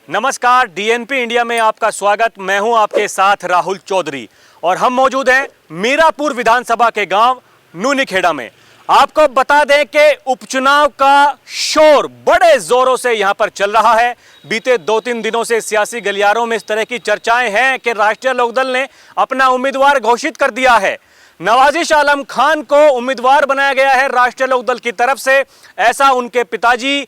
नमस्कार, DNP India में आपका स्वागत। मैं हूं आपके साथ राहुल चौधरी और हम मौजूद हैं मीरापुर विधानसभा के गांव नूनीखेड़ा में। आपको बता दें कि उपचुनाव का शोर बड़े जोरों से यहां पर चल रहा है। बीते 2-3 दिनों से सियासी गलियारों में इस तरह की चर्चाएं हैं कि राष्ट्रीय लोकदल ने अपना उम्मीदवार घोषित कर दिया है। नवाजिश आलम खान को उम्मीदवार बनाया गया है राष्ट्रीय लोकदल की तरफ से, ऐसा उनके पिताजी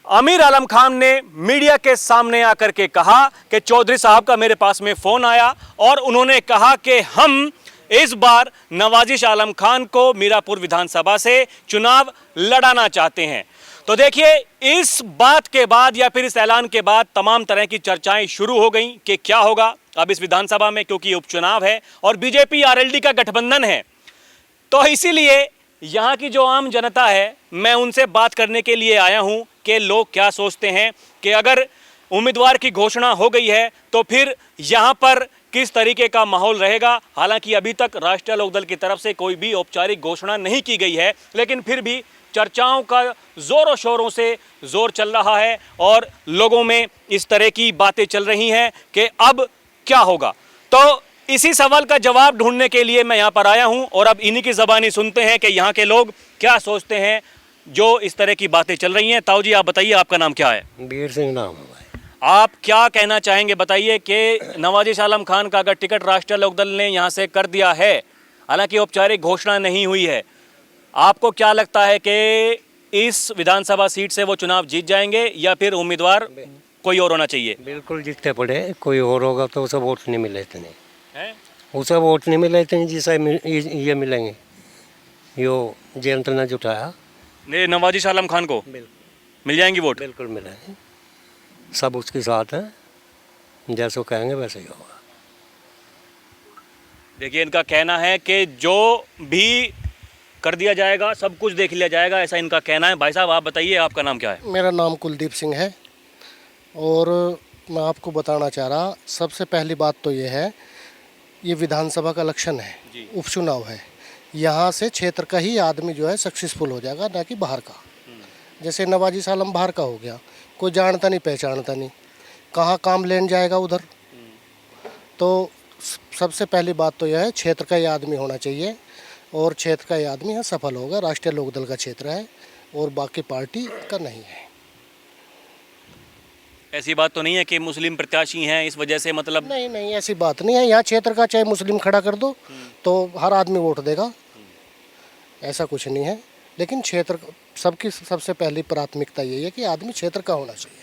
आमिर आलम खान ने मीडिया के सामने आकर के कहा कि चौधरी साहब का मेरे पास में फोन आया और उन्होंने कहा कि हम इस बार नवाजिश आलम खान को मीरापुर विधानसभा से चुनाव लड़ाना चाहते हैं। तो देखिए, इस बात के बाद या फिर इस ऐलान के बाद तमाम तरह की चर्चाएं शुरू हो गई कि क्या होगा अब इस विधानसभा में, क्योंकि उपचुनाव है और बीजेपी आरएलडी का गठबंधन है। तो इसीलिए यहाँ की जो आम जनता है, मैं उनसे बात करने के लिए आया हूँ कि लोग क्या सोचते हैं कि अगर उम्मीदवार की घोषणा हो गई है तो फिर यहाँ पर किस तरीके का माहौल रहेगा। हालांकि अभी तक राष्ट्रीय लोकदल की तरफ से कोई भी औपचारिक घोषणा नहीं की गई है, लेकिन फिर भी चर्चाओं का जोरों शोरों से जोर चल रहा है और लोगों में इस तरह की बातें चल रही हैं कि अब क्या होगा। तो इसी सवाल का जवाब ढूंढने के लिए मैं यहाँ पर आया हूँ और अब इन्हीं की ज़बानी सुनते हैं कि यहाँ के लोग क्या सोचते हैं जो इस तरह की बातें चल रही हैं। ताऊ जी, आप बताइए, आपका नाम क्या है? वीर सिंह नाम है भाई। आप क्या कहना चाहेंगे, बताइए कि नवाजिश आलम खान का अगर टिकट राष्ट्रीय लोकदल ने यहाँ से कर दिया है, हालांकि औपचारिक घोषणा नहीं हुई है, आपको क्या लगता है कि इस विधानसभा सीट से वो चुनाव जीत जाएंगे या फिर उम्मीदवार कोई और होना चाहिए? बिल्कुल जीतते पड़े, कोई और होगा तो उसे वोट नहीं मिले इतने, हैं? उसे वोट नहीं मिले इतने जिसे ये मिलेंगे। यो जयंत ने जुटाया, नवाजिश आलम खान को मिल जाएंगी वोट? बिल्कुल मिलेंगे, सब उसके साथ हैं, जैसे कहेंगे वैसे ही होगा। देखिए, इनका कहना है कि जो भी कर दिया जाएगा, सब कुछ देख लिया जाएगा, ऐसा इनका कहना है। भाई साहब, आप बताइए, आपका नाम क्या है? मेरा नाम कुलदीप सिंह है और मैं आपको बताना चाह रहा, सबसे पहली बात तो ये है, ये विधानसभा का इलेक्शन है, उपचुनाव है। यहाँ से क्षेत्र का ही आदमी जो है सक्सेसफुल हो जाएगा, ना कि बाहर का। जैसे नवाजिश आलम बाहर का हो गया, कोई जानता नहीं पहचानता नहीं, कहाँ काम लेने जाएगा उधर। तो सबसे पहली बात तो यह है, क्षेत्र का ही आदमी होना चाहिए और क्षेत्र का ही आदमी यहाँ सफल होगा। राष्ट्रीय लोकदल का क्षेत्र है और बाकी पार्टी का नहीं है। ऐसी बात तो नहीं है कि मुस्लिम प्रत्याशी हैं इस वजह से, मतलब? नहीं, ऐसी बात नहीं है। यहाँ क्षेत्र का चाहे मुस्लिम खड़ा कर दो तो हर आदमी वोट देगा, ऐसा कुछ नहीं है। लेकिन क्षेत्र सबकी सबसे पहली प्राथमिकता यही है कि आदमी क्षेत्र का होना चाहिए।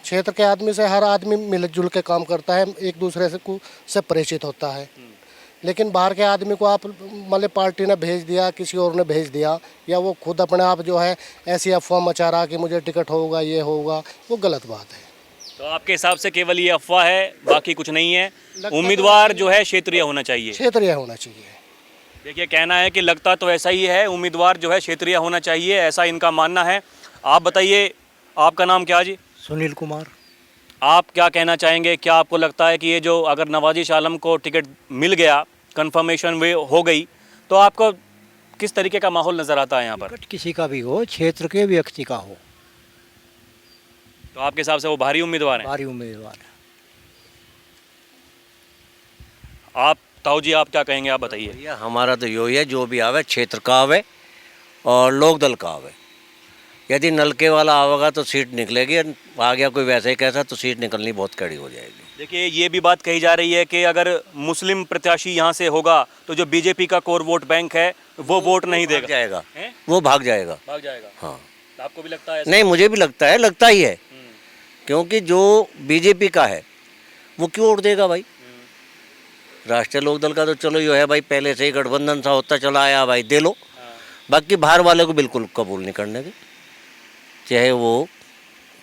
क्षेत्र के आदमी से हर आदमी मिलजुल के काम करता है, एक दूसरे से परिचित होता है। लेकिन बाहर के आदमी को आप मतलब पार्टी ने भेज दिया, किसी और ने भेज दिया, या वो खुद अपने आप जो है ऐसी अफवाह मचा रहा कि मुझे टिकट होगा, ये होगा, वो गलत बात है। तो आपके हिसाब से केवल ये अफवाह है, बाकी कुछ नहीं है? उम्मीदवार जो है क्षेत्रीय होना चाहिए? क्षेत्रीय होना चाहिए। देखिए, कहना है कि लगता तो ऐसा ही है, उम्मीदवार जो है क्षेत्रीय होना चाहिए, ऐसा इनका मानना है। आप बताइए, आपका नाम क्या जी? सुनील कुमार। आप क्या कहना चाहेंगे? क्या आपको लगता है कि ये जो अगर नवाजिश आलम को टिकट मिल गया, कंफर्मेशन वे हो गई, तो आपको किस तरीके का माहौल नजर आता है यहाँ पर? टिकट किसी का भी हो, क्षेत्र के व्यक्ति का हो, तो आपके हिसाब से वो भारी उम्मीदवार हैं? भारी उम्मीदवार है। आप ताऊ जी, आप क्या कहेंगे, आप बताइए। भैया हमारा तो यही है, जो भी आवे क्षेत्र का आवे और लोकदल का आवे। यदि नलके वाला आवेगा तो सीट निकलेगी, आ गया कोई वैसे ही कैसा तो सीट निकलनी बहुत कड़ी हो जाएगी। देखिए, ये भी बात कही जा रही है कि अगर मुस्लिम प्रत्याशी यहाँ से होगा तो जो बीजेपी का कोर वोट बैंक है वो वोट नहीं देगा, जाएगा, वो भाग जाएगा। हाँ, तो आपको भी लगता है? नहीं, मुझे भी लगता है, लगता ही है, क्योंकि जो बीजेपी का है वो क्यों वोट देगा भाई? राष्ट्रीय लोकदल का तो चलो यो है भाई, पहले से ही गठबंधन सा होता चला आया भाई, दे लो। बाकी बाहर वाले को बिल्कुल कबूल नहीं करने के, चाहे वो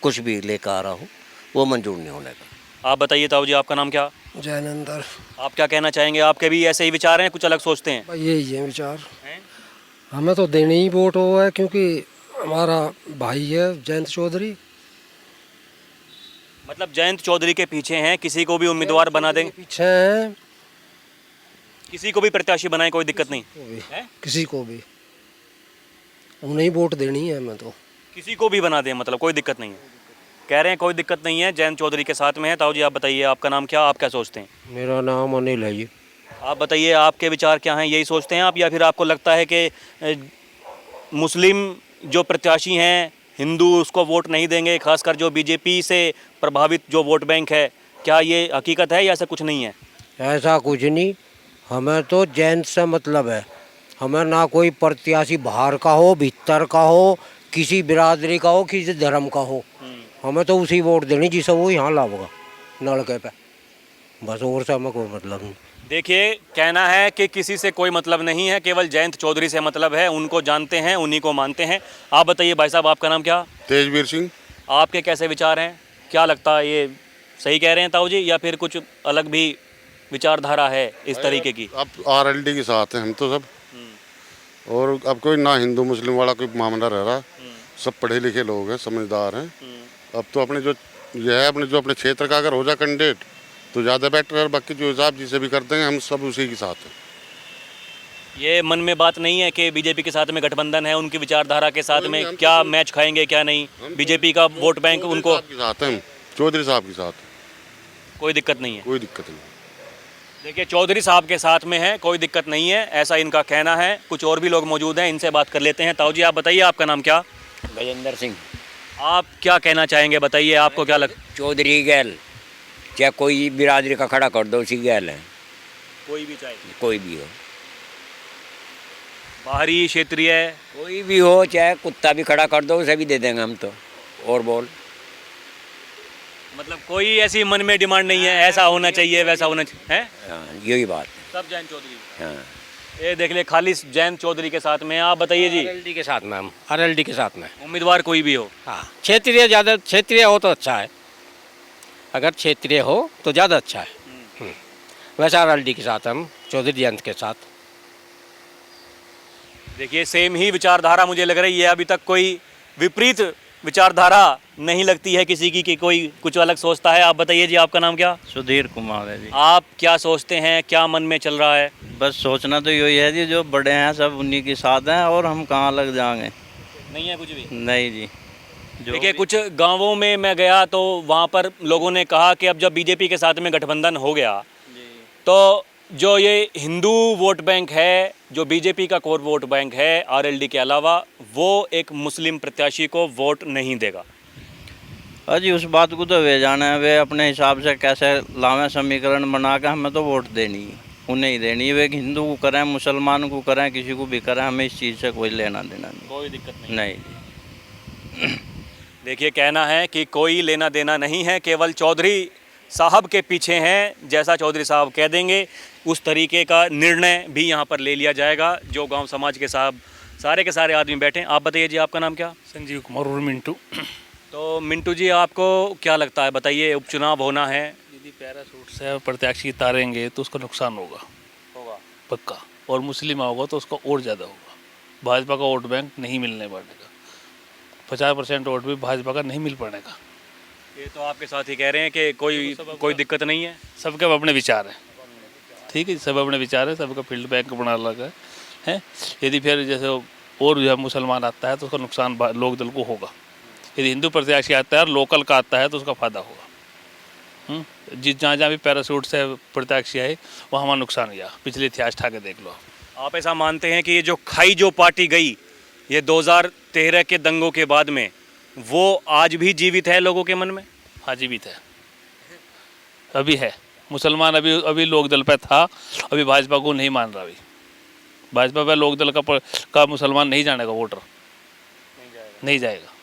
कुछ भी लेकर आ रहा हो, वो मंजूर नहीं होने का। आप बताइए ताऊ जी, आपका नाम क्या? जयनंदर। आप क्या कहना चाहेंगे? आपके भी ऐसे ही विचार हैं, कुछ अलग सोचते हैं? भाई यही है विचार, हमें तो देने ही वोट हो है, क्योंकि हमारा भाई है जयंत चौधरी। मतलब जयंत चौधरी के पीछे हैं, किसी को भी उम्मीदवार बना देंगे, पीछे हैं, किसी को भी प्रत्याशी बनाए, कोई दिक्कत नहीं है? किसी को भी उन्हें ही वोट देनी है हमें तो। किसी को भी बना दें, मतलब कोई दिक्कत नहीं है? कह रहे हैं कोई दिक्कत नहीं है, जयंत चौधरी के साथ में है। ताऊ जी आप बताइए, आपका नाम क्या, आप क्या सोचते हैं? मेरा नाम अनिल है जी। आप बताइए, आपके विचार क्या हैं, यही सोचते हैं आप, या फिर आपको लगता है कि मुस्लिम जो प्रत्याशी हैं हिंदू उसको वोट नहीं देंगे, खासकर जो बीजेपी से प्रभावित जो वोट बैंक है, क्या ये हकीकत है या ऐसा कुछ नहीं है? ऐसा कुछ नहीं, हमें तो जैन से मतलब है। हमें ना कोई प्रत्याशी बाहर का हो, भीतर का हो, किसी बिरादरी का हो, किसी धर्म का हो, हमें तो उसी वोट देनी जिसे वो यहाँ लावेगा नलके पे, बस। और से हमें कोई मतलब नहीं। देखिए, कहना है कि किसी से कोई मतलब नहीं है, केवल जयंत चौधरी से मतलब है, उनको जानते हैं, उन्हीं को मानते हैं। आप बताइए भाई साहब, आपका नाम क्या? तेजवीर सिंह। आपके कैसे विचार हैं, क्या लगता है, ये सही कह रहे हैं ताऊ जी, या फिर कुछ अलग भी विचारधारा है इस तरीके की? अब आरएलडी के साथ हैं हम तो सब, और अब कोई ना हिंदू मुस्लिम वाला कोई मामला रह रहा, सब पढ़े लिखे लोग हैं, समझदार हैं। अब तो अपने जो यह है, अपने क्षेत्र का अगर हो जाए कैंडिडेट तो ज़्यादा बेटर है, बाकी जो हिसाब जिसे भी कर देंगे हम सब उसी के साथ हैं। ये मन में बात नहीं है कि बीजेपी के साथ में गठबंधन है, उनकी विचारधारा के साथ में क्या मैच खाएंगे क्या नहीं, बीजेपी का वोट बैंक उनको? के साथ हैं हम, चौधरी साहब के साथ कोई दिक्कत नहीं है। कोई दिक्कत नहीं। देखिए, चौधरी साहब के साथ में है, कोई दिक्कत नहीं है, ऐसा इनका कहना है। कुछ और भी लोग मौजूद हैं, इनसे बात कर लेते हैं। ताऊ जी आप बताइए, आपका नाम क्या? गजेंद्र सिंह। आप क्या कहना चाहेंगे, बताइए आपको क्या चौधरी गैल, चाहे कोई बिरादरी का खड़ा कर दो, उसी गैल है, कोई भी चाहे, कोई भी हो, बाहरी क्षेत्रीय, कोई भी हो, चाहे कुत्ता भी खड़ा कर दो उसे भी दे देंगे हम तो। और बोल, मतलब कोई ऐसी मन में डिमांड नहीं है ऐसा होना चाहिए वैसा होना चाहिए है, हाँ, यही बात सब जयंत चौधरी। है। हाँ, ये देख ले, खाली जयंत चौधरी के साथ में। आप बताइए जी, आरएलडी के साथ में, हम आरएलडी के साथ में। उम्मीदवार कोई भी हो? हाँ, क्षेत्रीय ज़्यादा, क्षेत्रीय हो तो अच्छा है, अगर क्षेत्रीय हो तो ज़्यादा अच्छा है। वैसे आरएलडी के साथ हम चौधरी जयंत के साथ। देखिए, सेम ही विचारधारा मुझे लग रही है, अभी तक कोई विपरीत विचारधारा नहीं लगती है किसी की कि कोई कुछ अलग सोचता है। आप बताइए जी, आपका नाम क्या? सुधीर कुमार है जी। आप क्या सोचते हैं, क्या मन में चल रहा है? बस सोचना तो यही है जी, जो बड़े हैं सब उन्हीं के साथ हैं, और हम कहाँ लग जाएंगे? नहीं है कुछ भी? नहीं जी। जो देखिए, भी- कुछ गांवों में मैं गया तो वहाँ पर लोगों ने कहा कि अब जब बीजेपी के साथ में गठबंधन हो गया तो जो ये हिंदू वोट बैंक है, जो बीजेपी का कोर वोट बैंक है आरएलडी के अलावा, वो एक मुस्लिम प्रत्याशी को वोट नहीं देगा। अजी उस बात को तो वे जाना है, वे अपने हिसाब से कैसे लावें समीकरण बना के, हमें तो वोट देनी है, उन्हें ही देनी है। वे हिंदू को करें, मुसलमान को करें, किसी को भी करें, हमें इस चीज़ से कोई लेना देना नहीं। कोई दिक्कत नहीं। नहीं जी। देखिए, कहना है कि कोई लेना देना नहीं है, केवल चौधरी साहब के पीछे हैं, जैसा चौधरी साहब कह देंगे उस तरीके का निर्णय भी यहाँ पर ले लिया जाएगा। जो गांव समाज के साहब सारे के सारे आदमी बैठे हैं। आप बताइए जी, आपका नाम क्या? संजीव कुमार और मिंटू। तो मिंटू जी, आपको क्या लगता है, बताइए, उपचुनाव होना है, यदि पैराशूट से प्रत्याशी तारेंगे तो उसका नुकसान होगा पक्का, और मुस्लिम होगा तो उसका और ज़्यादा होगा। भाजपा का वोट बैंक नहीं मिलने पाने का, 50% वोट भी भाजपा का नहीं मिल पाने का। ये तो आपके साथ ही कह रहे हैं कि कोई दिक्कत नहीं है। सबके अपने विचार हैं, ठीक है, सब अपने विचार है, सबका फील्ड बैंक बना लगा है। यदि फिर जैसे और जो है मुसलमान आता है तो उसका नुकसान लोक दल को होगा। यदि हिंदू प्रत्याशी आता है और लोकल का आता है तो उसका फ़ायदा होगा। जहाँ जहाँ भी पैराशूट से प्रत्याशी आए वहाँ हमारा नुकसान हुआ। पिछले इतिहास ठा के देख लो आप ऐसा मानते हैं कि ये जो खाई जो पार्टी गई ये 2013 के दंगों के बाद में, वो आज भी जीवित है लोगों के मन में? हाँ, जीवित है, अभी है। मुसलमान अभी लोकदल पे था, अभी भाजपा को नहीं मान रहा। अभी भाजपा पे लोकदल का मुसलमान नहीं जानेगा, वोटर नहीं जाएगा।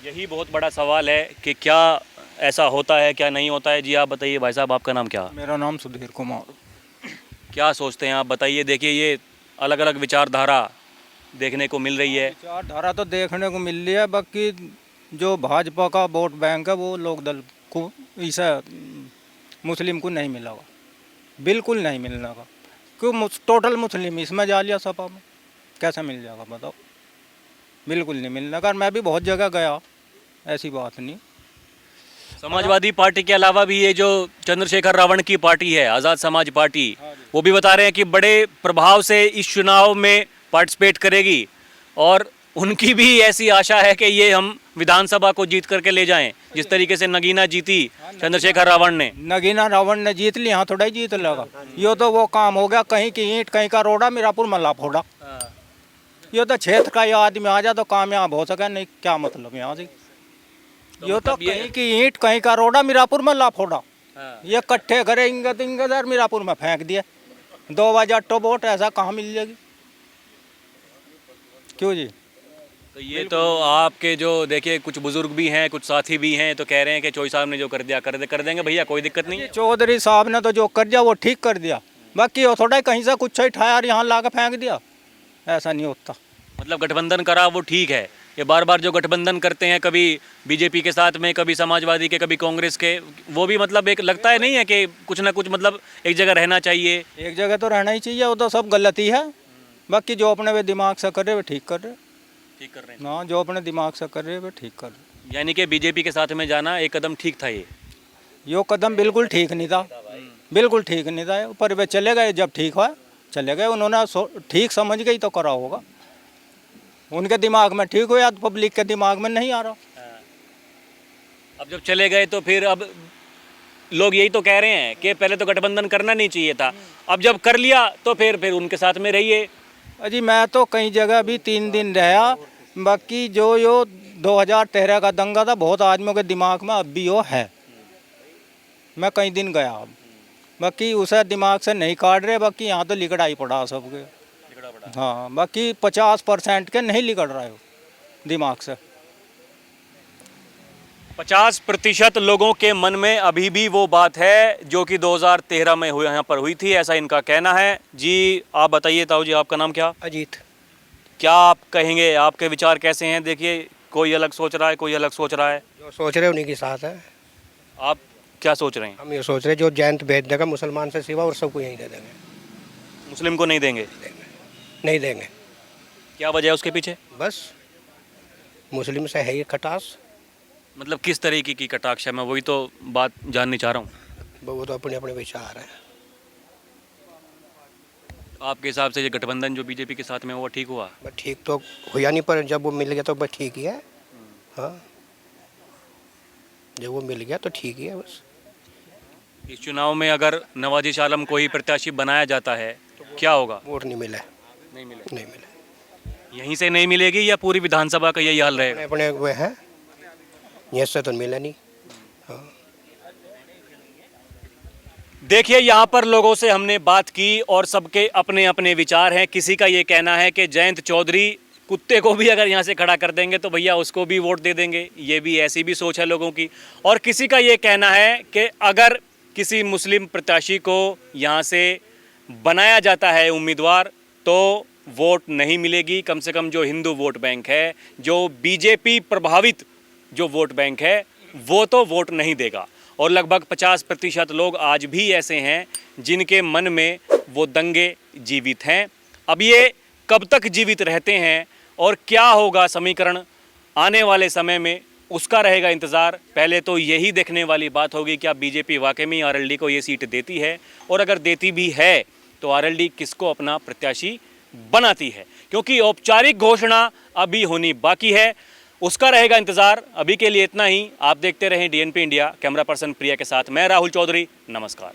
यही बहुत बड़ा सवाल है कि क्या ऐसा होता है, क्या नहीं होता है। जी आप बताइए भाई साहब, आपका नाम क्या? मेरा नाम सुधीर कुमार। क्या सोचते हैं आप, बताइए। देखिए, ये अलग अलग विचारधारा देखने को मिल रही है। विचारधारा तो देखने को मिल रही है, बाकी जो भाजपा का वोट बैंक है वो लोकदल को, इसे मुस्लिम को नहीं मिलेगा, बिल्कुल नहीं मिलने का। क्यों? टोटल मुस्लिम इसमें जा लिया सपा में, कैसे मिल जाएगा बताओ? बिल्कुल नहीं मिलने का। मैं भी बहुत जगह गया, ऐसी बात नहीं। समाजवादी पार्टी के अलावा भी ये जो चंद्रशेखर रावण की पार्टी है, आज़ाद समाज पार्टी, वो भी बता रहे हैं कि बड़े प्रभाव से इस चुनाव में पार्टिसिपेट करेगी और उनकी भी ऐसी आशा है कि ये हम विधानसभा को जीत करके ले जाएं, जिस तरीके से नगीना जीती चंद्रशेखर रावण ने। नगीना रावण ने जीत ली, यहाँ थोड़ा ही जीत लगा। ये तो वो काम हो गया, कहीं की ईंट कहीं का रोड़ा, मीरापुर मल्ला फोड़ा। ये तो क्षेत्र का ये आदमी आ जा तो कामयाब हो सके, नहीं क्या मतलब यहाँ से। ये तो कहीं की ईंट कहीं का रोड़ा, मीरापुर मल्ला फोड़ा। ये कट्ठे करे इंगत इंगत मीरापुर में फेंक दिया। 2000 वोट ऐसा कहाँ मिल जाएगी? क्यों जी? तो ये तो आपके जो देखिए कुछ बुजुर्ग भी हैं, कुछ साथी भी हैं, तो कह रहे हैं कि चौधरी साहब ने जो कर दिया कर देंगे भैया, कोई दिक्कत नहीं है। चौधरी साहब ने तो जो कर दिया वो ठीक कर दिया, बाकी वो थोड़ा कहीं से कुछ उठाया और यहाँ ला के फेंक दिया, ऐसा नहीं होता। मतलब गठबंधन करा वो ठीक है, ये बार बार जो गठबंधन करते हैं, कभी बीजेपी के साथ में, कभी समाजवादी के, कभी कांग्रेस के, वो भी मतलब एक लगता है नहीं है कि कुछ ना कुछ मतलब एक जगह रहना चाहिए। एक जगह तो रहना ही चाहिए, वो तो सब गलत ही है। बाकी जो अपने वे दिमाग से कर रहे वे ठीक कर रहे हैं ना, जो अपने दिमाग से कर रहे वे ठीक कर रहे। यानी कि बीजेपी के साथ में जाना एक कदम ठीक था। ये कदम बिल्कुल ठीक नहीं था, बिल्कुल ठीक नहीं था। पर वे चले गए, जब ठीक हुआ चले गए। उन्होंने ठीक समझ गई तो करा होगा, उनके दिमाग में ठीक हुआ, पब्लिक के दिमाग में नहीं आ रहा। अब जब चले गए तो फिर अब लोग यही तो कह रहे हैं कि पहले तो गठबंधन करना नहीं चाहिए था, अब जब कर लिया तो फिर उनके साथ में रहिए। अजी मैं तो कई जगह भी 3 दिन रहा, बाकी जो 2013 का दंगा था, बहुत आदमियों के दिमाग में अब भी वो है। मैं कई दिन गया, अब बाकी उसे दिमाग से नहीं काट रहे, बाकी यहाँ तो लिकड़ा ही पड़ा सबके। हाँ, बाकी 50% के नहीं लिकड़ रहा है दिमाग से। 50% लोगों के मन में अभी भी वो बात है जो कि 2013 में यहाँ पर हुई थी, ऐसा इनका कहना है। जी आप बताइए ताऊ जी, आपका नाम क्या? अजीत। क्या आप कहेंगे, आपके विचार कैसे हैं? देखिए कोई अलग सोच रहा है, कोई अलग सोच रहा है। जो सोच रहे उन्हीं के साथ है। आप क्या सोच रहे हैं? हम ये सोच रहे जो जैन भेज देगा मुसलमान से सिवा और सबको यहीं दे देंगे। मुस्लिम को नहीं देंगे? नहीं देंगे। क्या वजह है उसके पीछे? बस मुस्लिम से है ये खटास। मतलब किस तरीके की कटाक्ष है, मैं वही तो बात जाननी चाह रहा हूँ। वो तो अपने अपने विचार है। आपके हिसाब से ये गठबंधन जो बीजेपी के साथ में वो ठीक हुआ? बस ठीक तो हुआ नहीं, पर जब वो मिल गया तो बस ठीक ही है। हाँ, जब वो मिल गया तो ठीक ही है बस। इस चुनाव में अगर नवाजिश आलम को ही प्रत्याशी बनाया जाता है क्या होगा? वोट नहीं मिला। नहीं मिले? नहीं मिला। यहीं से नहीं मिलेगी या पूरी विधानसभा का यही हाल रहेगा? अपने वो है, ये से तो मिला नहीं। हाँ। देखिए यहाँ पर लोगों से हमने बात की और सबके अपने अपने विचार हैं। किसी का ये कहना है कि जयंत चौधरी कुत्ते को भी अगर यहाँ से खड़ा कर देंगे तो भैया उसको भी वोट दे देंगे, ये भी ऐसी भी सोच है लोगों की। और किसी का ये कहना है कि अगर किसी मुस्लिम प्रत्याशी को यहाँ से बनाया जाता है उम्मीदवार तो वोट नहीं मिलेगी। कम से कम जो हिंदू वोट बैंक है, जो बीजेपी प्रभावित जो वोट बैंक है, वो तो वोट नहीं देगा। और लगभग 50% लोग आज भी ऐसे हैं जिनके मन में वो दंगे जीवित हैं। अब ये कब तक जीवित रहते हैं और क्या होगा समीकरण आने वाले समय में, उसका रहेगा इंतज़ार। पहले तो यही देखने वाली बात होगी क्या बीजेपी वाकई में आरएलडी को ये सीट देती है, और अगर देती भी है तो आरएलडी किसको अपना प्रत्याशी बनाती है, क्योंकि औपचारिक घोषणा अभी होनी बाकी है, उसका रहेगा इंतज़ार। अभी के लिए इतना ही। आप देखते रहें डीएनपी इंडिया। कैमरा पर्सन प्रिया के साथ मैं राहुल चौधरी, नमस्कार।